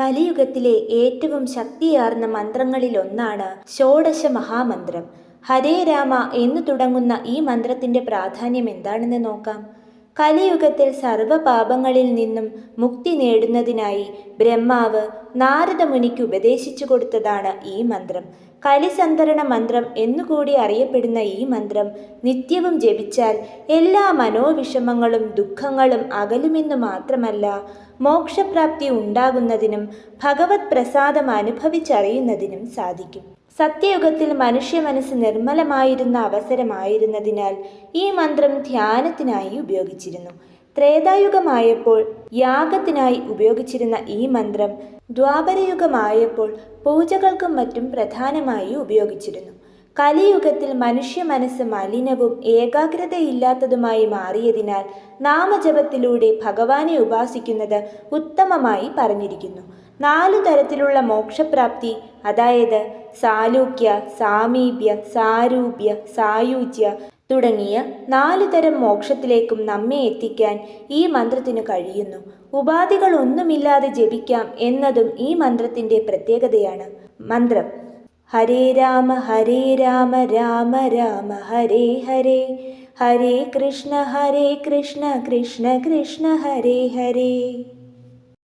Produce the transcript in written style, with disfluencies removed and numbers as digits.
കലിയുഗത്തിലെ ഏറ്റവും ശക്തിയാർന്ന മന്ത്രങ്ങളിലൊന്നാണ് ഷോഡശ മഹാമന്ത്രം. ഹരേ രാമ എന്നു തുടങ്ങുന്ന ഈ മന്ത്രത്തിന്റെ പ്രാധാന്യം എന്താണെന്ന് നോക്കാം. കലിയുഗത്തിൽ സർവപാപങ്ങളിൽ നിന്നും മുക്തി നേടുന്നതിനായി ബ്രഹ്മാവ് നാരദ മുനിക്ക് ഉപദേശിച്ചു കൊടുത്തതാണ് ഈ മന്ത്രം. കലിസന്തരണ മന്ത്രം എന്നുകൂടി അറിയപ്പെടുന്ന ഈ മന്ത്രം നിത്യവും ജപിച്ചാൽ എല്ലാ മനോവിഷമങ്ങളും ദുഃഖങ്ങളും അകലുമെന്നു മാത്രമല്ല, മോക്ഷപ്രാപ്തി ഉണ്ടാകുന്നതിനും ഭഗവത് പ്രസാദം അനുഭവിച്ചറിയുന്നതിനും സാധിക്കും. സത്യയുഗത്തിൽ മനുഷ്യ മനസ്സ് നിർമ്മലമായിരുന്ന അവസരമായിരുന്നതിനാൽ ഈ മന്ത്രം ധ്യാനത്തിനായി ഉപയോഗിച്ചിരുന്നു. ത്രേതായുഗമായപ്പോൾ യാഗത്തിനായി ഉപയോഗിച്ചിരുന്ന ഈ മന്ത്രം ദ്വാപരയുഗമായപ്പോൾ പൂജകൾക്കും മറ്റും പ്രധാനമായി ഉപയോഗിച്ചിരുന്നു. കലിയുഗത്തിൽ മനുഷ്യ മനസ്സ് മലിനവും ഏകാഗ്രതയില്ലാത്തതുമായി മാറിയതിനാൽ നാമജപത്തിലൂടെ ഭഗവാനെ ഉപാസിക്കുന്നത് ഉത്തമമായി പറഞ്ഞിരിക്കുന്നു. 4 തരത്തിലുള്ള മോക്ഷപ്രാപ്തി, അതായത് സാലൂക്യ, സാമീപ്യ, സാരൂപ്യ, സായുജ്യ തുടങ്ങിയ 4 തരം മോക്ഷത്തിലേക്കും നമ്മെ എത്തിക്കാൻ ഈ മന്ത്രത്തിന് കഴിയുന്നു. ഉപാധികളൊന്നുമില്ലാതെ ജപിക്കാം എന്നതും ഈ മന്ത്രത്തിന്റെ പ്രത്യേകതയാണ്. മന്ത്രം: ഹരേ രാമ രാമ രാമ ഹരേ ഹരേ, ഹരേ കൃഷ്ണ കൃഷ്ണ കൃഷ്ണ ഹരേ ഹരേ.